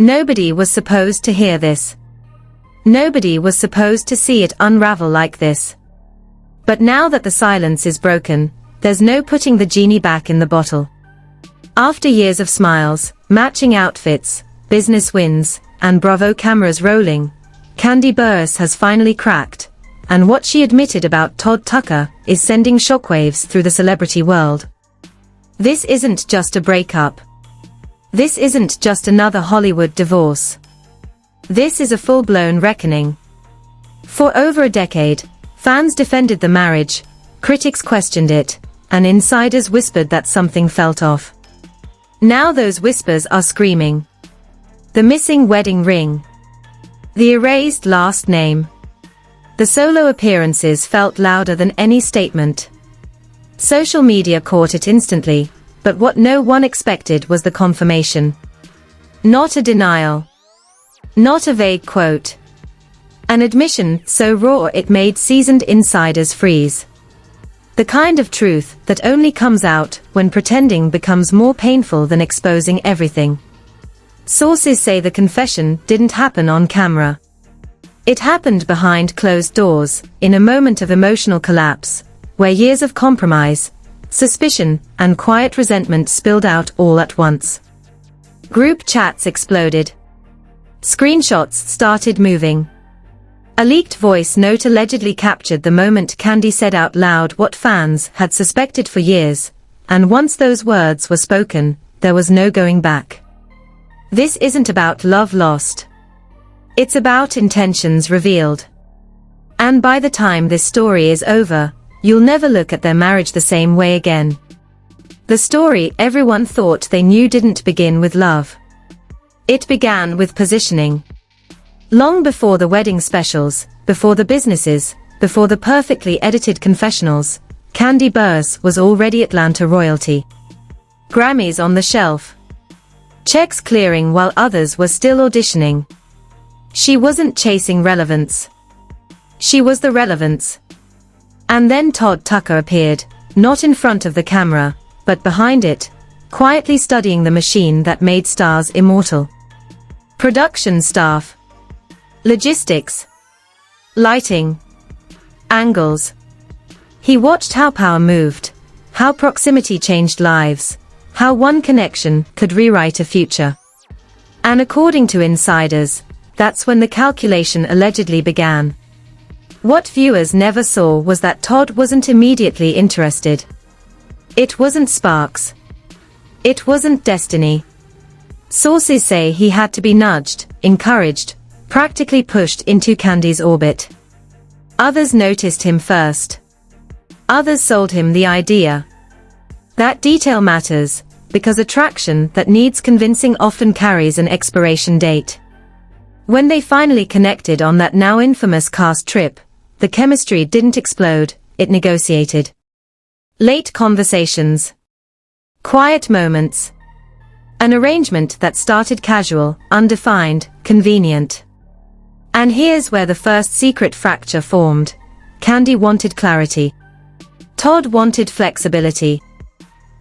Nobody was supposed to hear this. Nobody was supposed to see it unravel like this. But now that the silence is broken, there's no putting the genie back in the bottle. After years of smiles, matching outfits, business wins, and Bravo cameras rolling, Kandi Burruss has finally cracked, and what she admitted about Todd Tucker is sending shockwaves through the celebrity world. This isn't just a breakup. This isn't just another Hollywood divorce. This is a full-blown reckoning. For over a decade, fans defended the marriage, critics questioned it, and insiders whispered that something felt off. Now those whispers are screaming. The missing wedding ring. The erased last name. The solo appearances felt louder than any statement. Social media caught it instantly, but what no one expected was the confirmation. Not a denial. Not a vague quote. An admission so raw it made seasoned insiders freeze. The kind of truth that only comes out when pretending becomes more painful than exposing everything. Sources say the confession didn't happen on camera. It happened behind closed doors, in a moment of emotional collapse, where years of compromise, suspicion, and quiet resentment spilled out all at once. Group chats exploded. Screenshots started moving. A leaked voice note allegedly captured the moment Kandi said out loud what fans had suspected for years, and once those words were spoken, there was no going back. This isn't about love lost. It's about intentions revealed. And by the time this story is over, you'll never look at their marriage the same way again. The story everyone thought they knew didn't begin with love. It began with positioning. Long before the wedding specials, before the businesses, before the perfectly edited confessionals, Kandi Burruss was already Atlanta royalty. Grammys on the shelf. Checks clearing while others were still auditioning. She wasn't chasing relevance. She was the relevance. And then Todd Tucker appeared, not in front of the camera, but behind it, quietly studying the machine that made stars immortal. Production staff. Logistics. Lighting. Angles. He watched how power moved, how proximity changed lives, how one connection could rewrite a future. And according to insiders, that's when the calculation allegedly began. What viewers never saw was that Todd wasn't immediately interested. It wasn't sparks. It wasn't destiny. Sources say he had to be nudged, encouraged, practically pushed into Kandi's orbit. Others noticed him first. Others sold him the idea. That detail matters, because attraction that needs convincing often carries an expiration date. When they finally connected on that now infamous cast trip, the chemistry didn't explode, it negotiated. Late conversations. Quiet moments. An arrangement that started casual, undefined, convenient. And here's where the first secret fracture formed. Kandi wanted clarity. Todd wanted flexibility.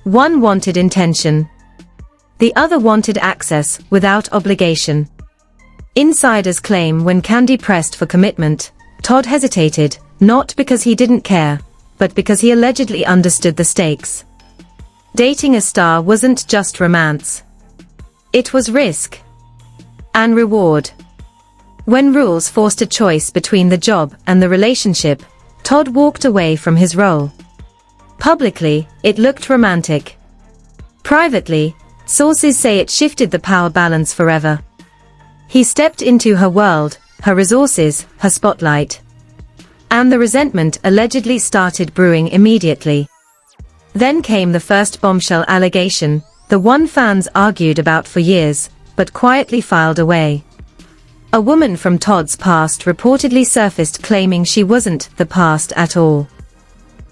One wanted intention. The other wanted access without obligation. Insiders claim when Kandi pressed for commitment, Todd hesitated, not because he didn't care, but because he allegedly understood the stakes. Dating a star wasn't just romance. It was risk. And reward. When rules forced a choice between the job and the relationship, Todd walked away from his role. Publicly, it looked romantic. Privately, sources say it shifted the power balance forever. He stepped into her world, her resources, her spotlight. And the resentment allegedly started brewing immediately. Then came the first bombshell allegation, the one fans argued about for years, but quietly filed away. A woman from Todd's past reportedly surfaced claiming she wasn't the past at all.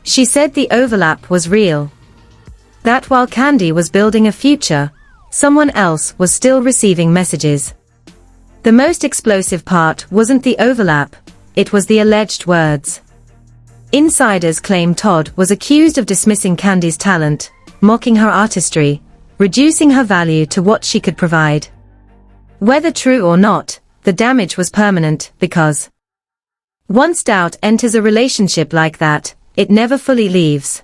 She said the overlap was real. That while Kandi was building a future, someone else was still receiving messages. The most explosive part wasn't the overlap, it was the alleged words. Insiders claim Todd was accused of dismissing Kandi's talent, mocking her artistry, reducing her value to what she could provide. Whether true or not, the damage was permanent, because once doubt enters a relationship like that, it never fully leaves.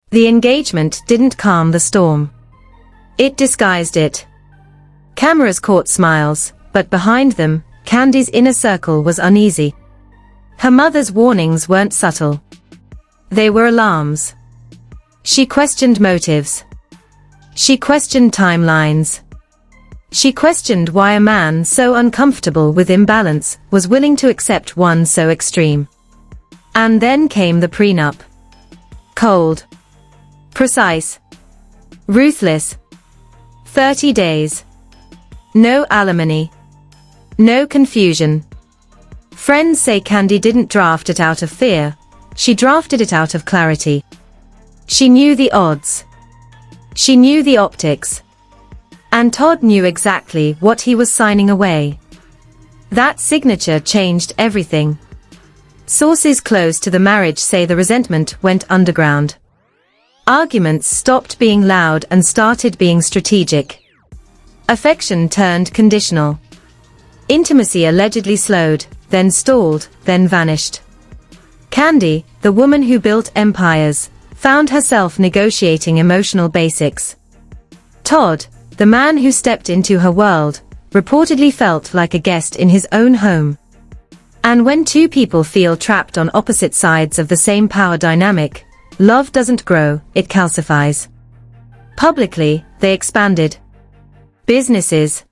The engagement didn't calm the storm. It disguised it. Cameras caught smiles, but behind them, Kandi's inner circle was uneasy. Her mother's warnings weren't subtle. They were alarms. She questioned motives. She questioned timelines. She questioned why a man so uncomfortable with imbalance was willing to accept one so extreme. And then came the prenup. Cold. Precise. Ruthless. 30 days. No alimony. No confusion. Friends say Kandi didn't draft it out of fear. She drafted it out of clarity. She knew the odds. She knew the optics. And Todd knew exactly what he was signing away. That signature changed everything. Sources close to the marriage say the resentment went underground. Arguments stopped being loud and started being strategic. Affection turned conditional. Intimacy allegedly slowed, then stalled, then vanished. Kandi, the woman who built empires, found herself negotiating emotional basics. Todd, the man who stepped into her world, reportedly felt like a guest in his own home. And when two people feel trapped on opposite sides of the same power dynamic, love doesn't grow, it calcifies. Publicly, they expanded. Businesses.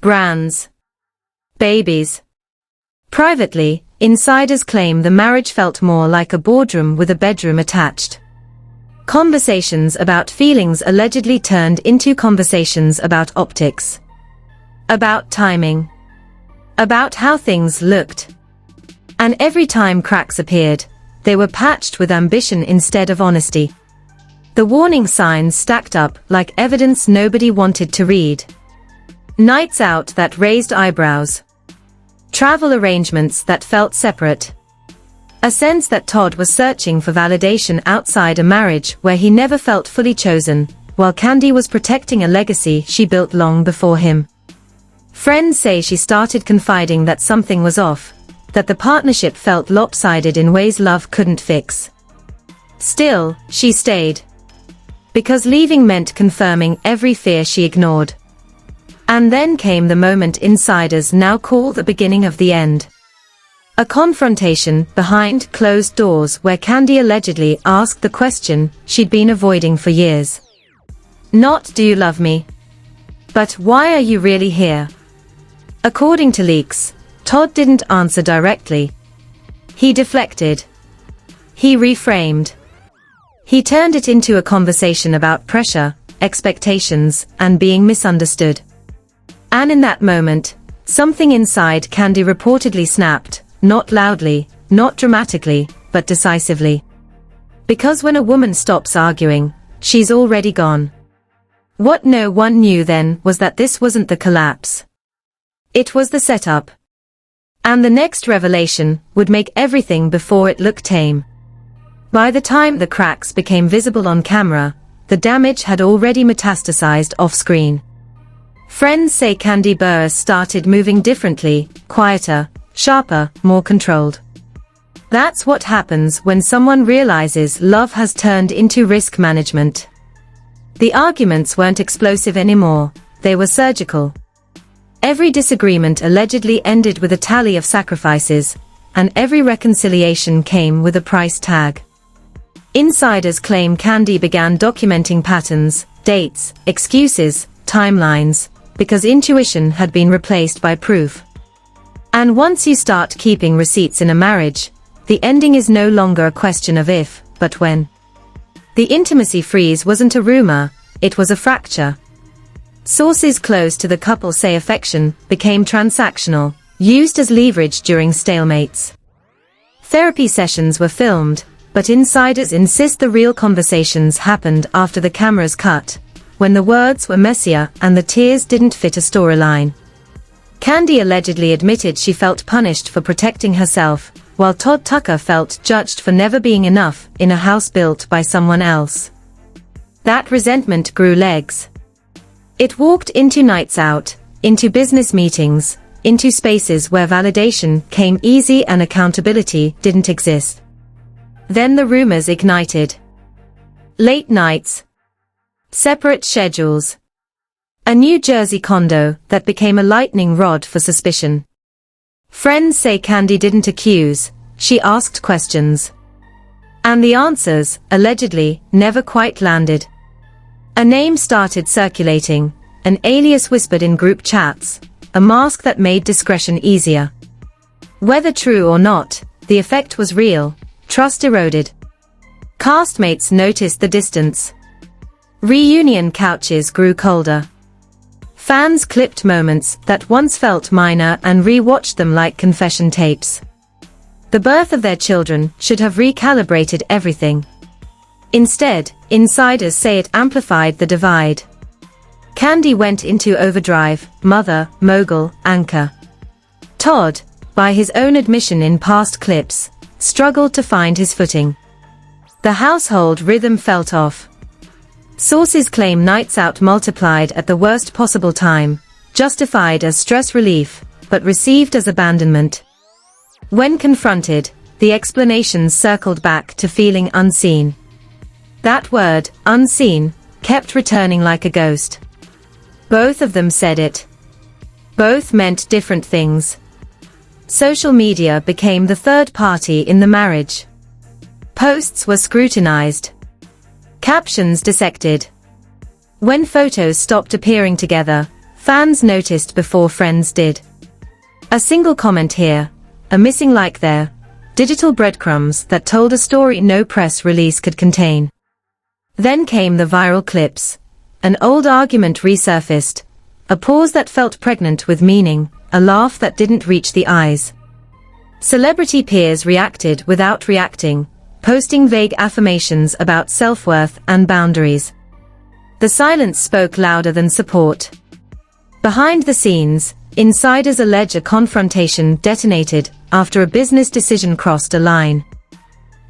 Brands. Babies. Privately, insiders claim the marriage felt more like a boardroom with a bedroom attached. Conversations about feelings allegedly turned into conversations about optics. About timing. About how things looked. And every time cracks appeared, they were patched with ambition instead of honesty. The warning signs stacked up like evidence nobody wanted to read. Nights out that raised eyebrows. Travel arrangements that felt separate. A sense that Todd was searching for validation outside a marriage where he never felt fully chosen, while Kandi was protecting a legacy she built long before him. Friends say she started confiding that something was off, that the partnership felt lopsided in ways love couldn't fix. Still, she stayed. Because leaving meant confirming every fear she ignored. And then came the moment insiders now call the beginning of the end. A confrontation behind closed doors where Kandi allegedly asked the question she'd been avoiding for years. Not "Do you love me?" but "Why are you really here?" According to leaks, Todd didn't answer directly. He deflected. He reframed. He turned it into a conversation about pressure, expectations, and being misunderstood. And in that moment, something inside Kandi reportedly snapped, not loudly, not dramatically, but decisively. Because when a woman stops arguing, she's already gone. What no one knew then was that this wasn't the collapse. It was the setup. And the next revelation would make everything before it look tame. By the time the cracks became visible on camera, the damage had already metastasized off-screen. Friends say Kandi Burruss started moving differently, quieter, sharper, more controlled. That's what happens when someone realizes love has turned into risk management. The arguments weren't explosive anymore, they were surgical. Every disagreement allegedly ended with a tally of sacrifices, and every reconciliation came with a price tag. Insiders claim Kandi began documenting patterns, dates, excuses, timelines, because intuition had been replaced by proof. And once you start keeping receipts in a marriage, the ending is no longer a question of if, but when. The intimacy freeze wasn't a rumor, it was a fracture. Sources close to the couple say affection became transactional, used as leverage during stalemates. Therapy sessions were filmed, but insiders insist the real conversations happened after the cameras cut, when the words were messier and the tears didn't fit a storyline. Kandi allegedly admitted she felt punished for protecting herself, while Todd Tucker felt judged for never being enough in a house built by someone else. That resentment grew legs. It walked into nights out, into business meetings, into spaces where validation came easy and accountability didn't exist. Then the rumors ignited. Late nights. Separate schedules. A New Jersey condo that became a lightning rod for suspicion. Friends say Kandi didn't accuse, she asked questions. And the answers, allegedly, never quite landed. A name started circulating, an alias whispered in group chats, a mask that made discretion easier. Whether true or not, the effect was real, trust eroded. Castmates noticed the distance. Reunion couches grew colder. Fans clipped moments that once felt minor and re-watched them like confession tapes. The birth of their children should have recalibrated everything. Instead, insiders say it amplified the divide. Kandi went into overdrive, mother, mogul, anchor. Todd, by his own admission in past clips, struggled to find his footing. The household rhythm felt off. Sources claim nights out multiplied at the worst possible time, justified as stress relief, but received as abandonment. When confronted, the explanations circled back to feeling unseen. That word, unseen, kept returning like a ghost. Both of them said it. Both meant different things. Social media became the third party in the marriage. Posts were scrutinized. Captions dissected. When photos stopped appearing together, fans noticed before friends did. A single comment here, a missing like there, digital breadcrumbs that told a story no press release could contain. Then came the viral clips. An old argument resurfaced, a pause that felt pregnant with meaning, a laugh that didn't reach the eyes. Celebrity peers reacted without reacting, posting vague affirmations about self-worth and boundaries. The silence spoke louder than support. Behind the scenes, insiders allege a confrontation detonated after a business decision crossed a line.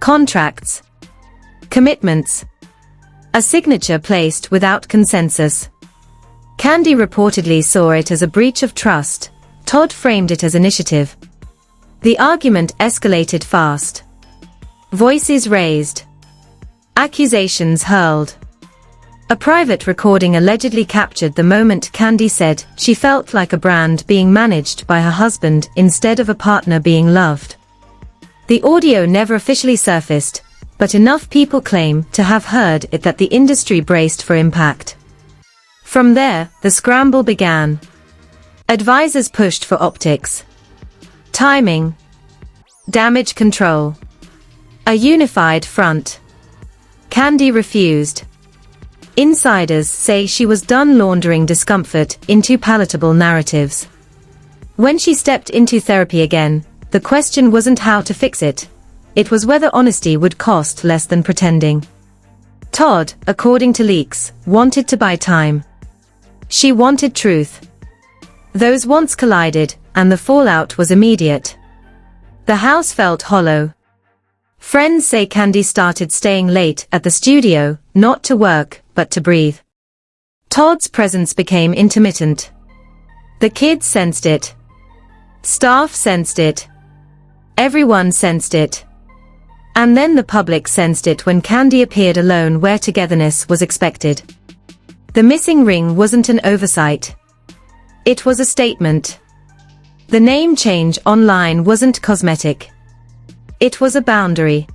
Contracts. Commitments. A signature placed without consensus. Kandi reportedly saw it as a breach of trust. Todd framed it as initiative. The argument escalated fast. Voices raised. Accusations hurled. A private recording allegedly captured the moment Kandi said she felt like a brand being managed by her husband instead of a partner being loved. The audio never officially surfaced, but enough people claim to have heard it that the industry braced for impact. From there, the scramble began. Advisors pushed for optics. Timing. Damage control. A unified front. Kandi refused. Insiders say she was done laundering discomfort into palatable narratives. When she stepped into therapy again, the question wasn't how to fix it. It was whether honesty would cost less than pretending. Todd, according to leaks, wanted to buy time. She wanted truth. Those wants collided, and the fallout was immediate. The house felt hollow. Friends say Kandi started staying late at the studio, not to work, but to breathe. Todd's presence became intermittent. The kids sensed it. Staff sensed it. Everyone sensed it. And then the public sensed it when Kandi appeared alone where togetherness was expected. The missing ring wasn't an oversight. It was a statement. The name change online wasn't cosmetic. It was a boundary.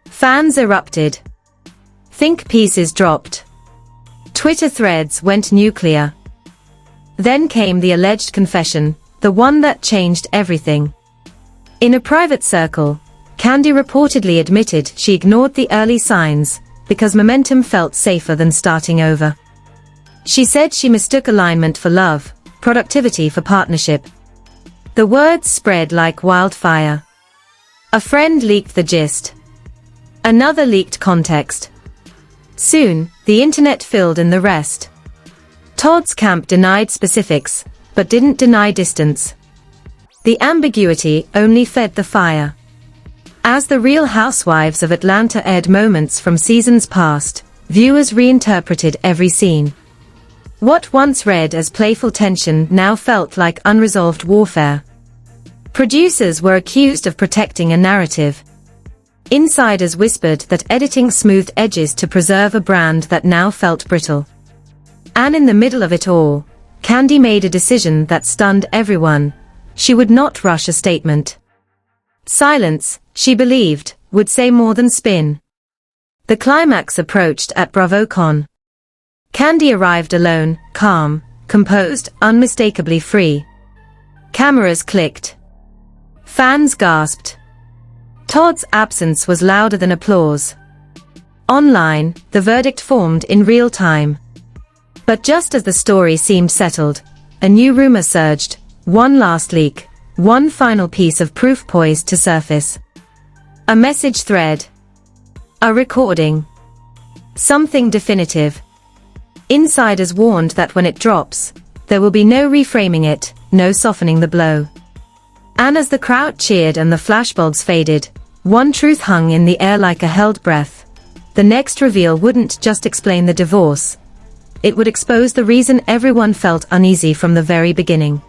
Fans erupted. Think pieces dropped. Twitter threads went nuclear. Then came the alleged confession, the one that changed everything. In a private circle, Kandi reportedly admitted she ignored the early signs, because momentum felt safer than starting over. She said she mistook alignment for love, productivity for partnership. The words spread like wildfire. A friend leaked the gist. Another leaked context. Soon, the internet filled in the rest. Todd's camp denied specifics, but didn't deny distance. The ambiguity only fed the fire. As The Real Housewives of Atlanta aired moments from seasons past, viewers reinterpreted every scene. What once read as playful tension now felt like unresolved warfare. Producers were accused of protecting a narrative. Insiders whispered that editing smoothed edges to preserve a brand that now felt brittle. And in the middle of it all, Kandi made a decision that stunned everyone. She would not rush a statement. Silence, she believed, would say more than spin. The climax approached at BravoCon. Kandi arrived alone, calm, composed, unmistakably free. Cameras clicked. Fans gasped. Todd's absence was louder than applause. Online, the verdict formed in real time. But just as the story seemed settled, a new rumor surged, one last leak, one final piece of proof poised to surface. A message thread. A recording. Something definitive. Insiders warned that when it drops, there will be no reframing it, no softening the blow. And as the crowd cheered and the flashbulbs faded, one truth hung in the air like a held breath. The next reveal wouldn't just explain the divorce. It would expose the reason everyone felt uneasy from the very beginning.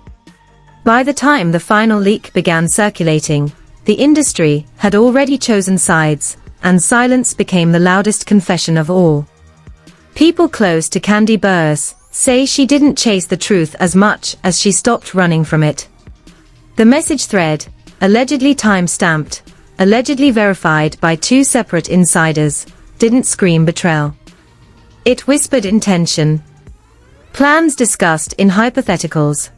By the time the final leak began circulating, the industry had already chosen sides, and silence became the loudest confession of all. People close to Kandi Burruss say she didn't chase the truth as much as she stopped running from it. The message thread, allegedly time-stamped, allegedly verified by two separate insiders, didn't scream betrayal. It whispered intention. Plans discussed in hypotheticals.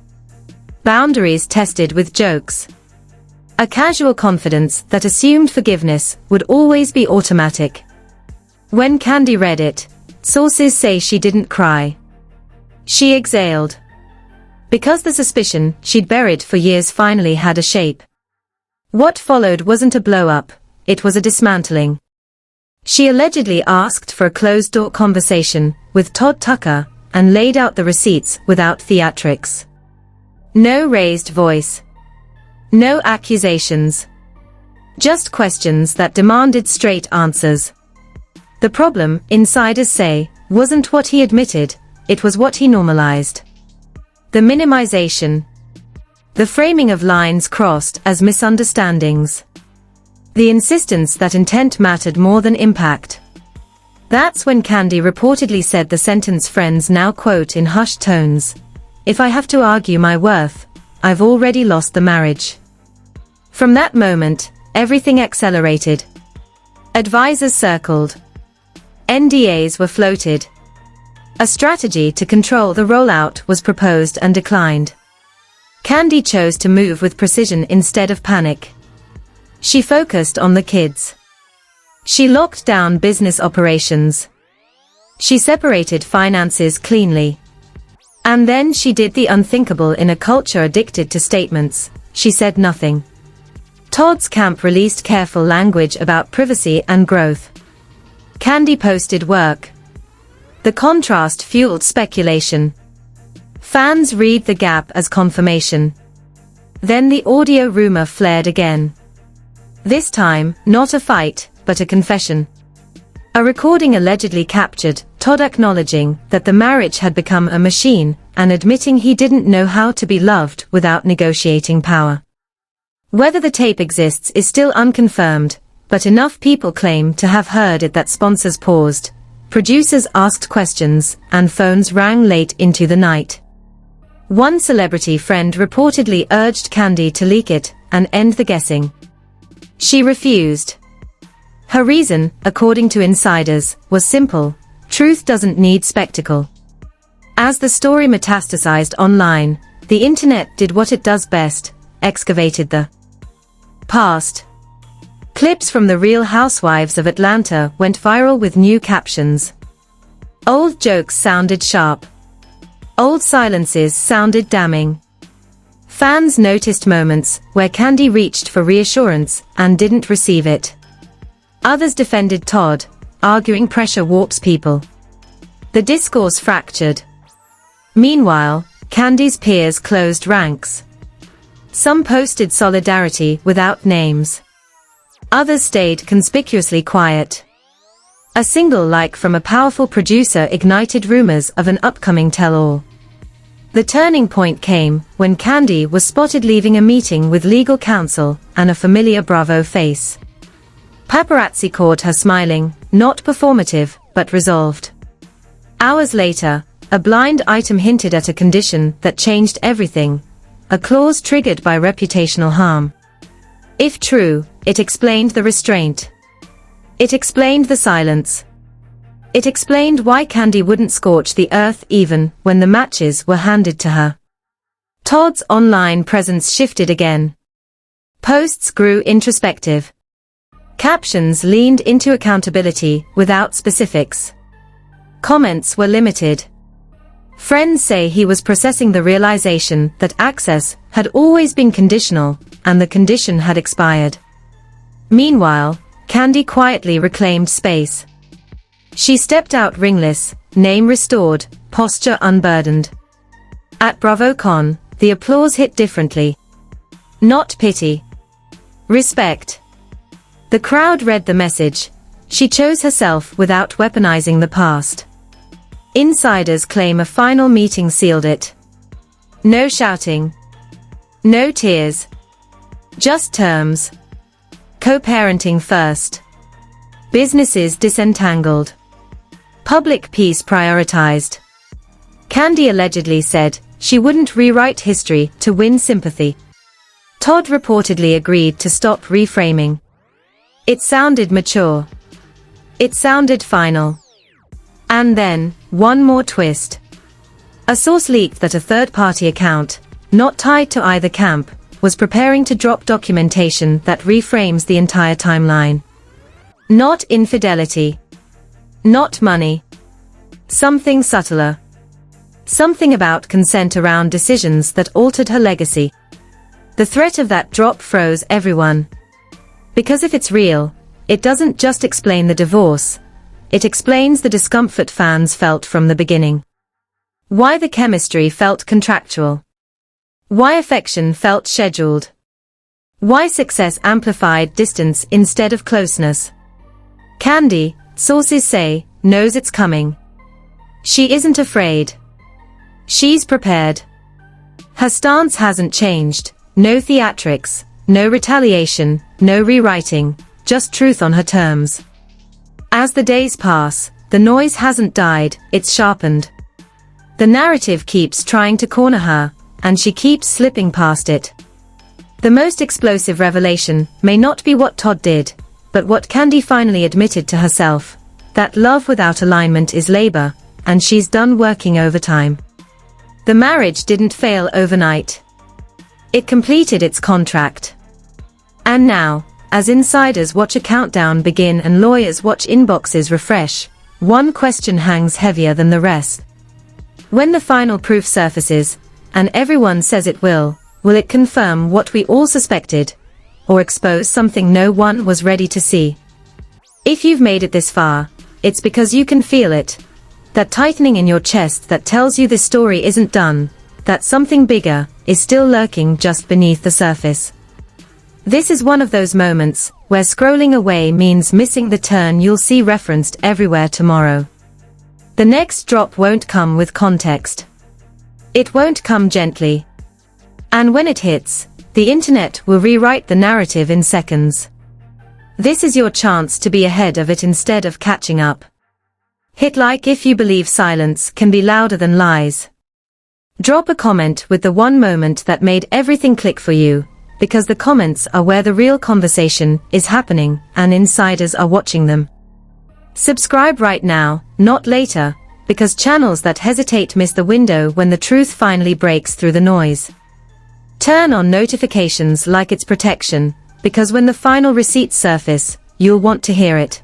Boundaries tested with jokes. A casual confidence that assumed forgiveness would always be automatic. When Kandi read it, sources say she didn't cry. She exhaled. Because the suspicion she'd buried for years finally had a shape. What followed wasn't a blow-up, it was a dismantling. She allegedly asked for a closed-door conversation with Todd Tucker and laid out the receipts without theatrics. No raised voice. No accusations. Just questions that demanded straight answers. The problem, insiders say, wasn't what he admitted, it was what he normalized. The minimization. The framing of lines crossed as misunderstandings. The insistence that intent mattered more than impact. That's when Kandi reportedly said the sentence friends now quote in hushed tones. If I have to argue my worth, I've already lost the marriage. From that moment, everything accelerated. Advisors circled. NDAs were floated. A strategy to control the rollout was proposed and declined. Kandi chose to move with precision instead of panic. She focused on the kids. She locked down business operations. She separated finances cleanly. And then she did the unthinkable in a culture addicted to statements. She said nothing. Todd's camp released careful language about privacy and growth. Kandi posted work. The contrast fueled speculation. Fans read the gap as confirmation. Then the audio rumor flared again. This time, not a fight, but a confession. A recording allegedly captured Todd acknowledging that the marriage had become a machine, and admitting he didn't know how to be loved without negotiating power. Whether the tape exists is still unconfirmed, but enough people claim to have heard it that sponsors paused, producers asked questions, and phones rang late into the night. One celebrity friend reportedly urged Kandi to leak it and end the guessing. She refused. Her reason, according to insiders, was simple: truth doesn't need spectacle. As the story metastasized online, the internet did what it does best: excavated the past. Clips from The Real Housewives of Atlanta went viral with new captions. Old jokes sounded sharp. Old silences sounded damning. Fans noticed moments where Kandi reached for reassurance and didn't receive it. Others defended Todd, arguing pressure warps people. The discourse fractured. Meanwhile, Kandi's peers closed ranks. Some posted solidarity without names. Others stayed conspicuously quiet. A single like from a powerful producer ignited rumors of an upcoming tell-all. The turning point came when Kandi was spotted leaving a meeting with legal counsel and a familiar Bravo face. Paparazzi caught her smiling, not performative, but resolved. Hours later, a blind item hinted at a condition that changed everything, a clause triggered by reputational harm. If true, it explained the restraint. It explained the silence. It explained why Kandi wouldn't scorch the earth even when the matches were handed to her. Todd's online presence shifted again. Posts grew introspective. Captions leaned into accountability without specifics. Comments were limited. Friends say he was processing the realization that access had always been conditional, and the condition had expired. Meanwhile, Kandi quietly reclaimed space. She stepped out ringless, name restored, posture unburdened. At BravoCon, the applause hit differently. Not pity. Respect. The crowd read the message. She chose herself without weaponizing the past. Insiders claim a final meeting sealed it. No shouting. No tears. Just terms. Co-parenting first. Businesses disentangled. Public peace prioritized. Kandi allegedly said she wouldn't rewrite history to win sympathy. Todd reportedly agreed to stop reframing. It sounded mature. It sounded final. And then, one more twist. A source leaked that a third-party account, not tied to either camp, was preparing to drop documentation that reframes the entire timeline. Not infidelity. Not money. Something subtler. Something about consent around decisions that altered her legacy. The threat of that drop froze everyone. Because if it's real, it doesn't just explain the divorce, it explains the discomfort fans felt from the beginning. Why the chemistry felt contractual. Why affection felt scheduled. Why success amplified distance instead of closeness. Kandi, sources say, knows it's coming. She isn't afraid. She's prepared. Her stance hasn't changed, no theatrics, no retaliation, no rewriting, just truth on her terms. As the days pass, the noise hasn't died, it's sharpened. The narrative keeps trying to corner her, and she keeps slipping past it. The most explosive revelation may not be what Todd did, but what Kandi finally admitted to herself, that love without alignment is labor, and she's done working overtime. The marriage didn't fail overnight. It completed its contract. And now, as insiders watch a countdown begin and lawyers watch inboxes refresh, one question hangs heavier than the rest. When the final proof surfaces, and everyone says it will it confirm what we all suspected, or expose something no one was ready to see? If you've made it this far, it's because you can feel it. That tightening in your chest that tells you this story isn't done, that something bigger is still lurking just beneath the surface. This is one of those moments where scrolling away means missing the turn you'll see referenced everywhere tomorrow. The next drop won't come with context. It won't come gently. And when it hits, the internet will rewrite the narrative in seconds. This is your chance to be ahead of it instead of catching up. Hit like if you believe silence can be louder than lies. Drop a comment with the one moment that made everything click for you, because the comments are where the real conversation is happening and insiders are watching them. Subscribe right now, not later, because channels that hesitate miss the window when the truth finally breaks through the noise. Turn on notifications like it's protection, because when the final receipts surface, you'll want to hear it.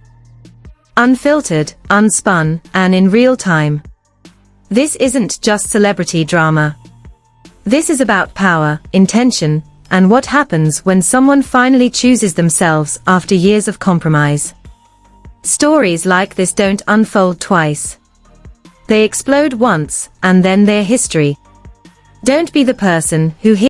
Unfiltered, unspun, and in real time. This isn't just celebrity drama. This is about power, intention, and what happens when someone finally chooses themselves after years of compromise. Stories like this don't unfold twice. They explode once, and then they're history. Don't be the person who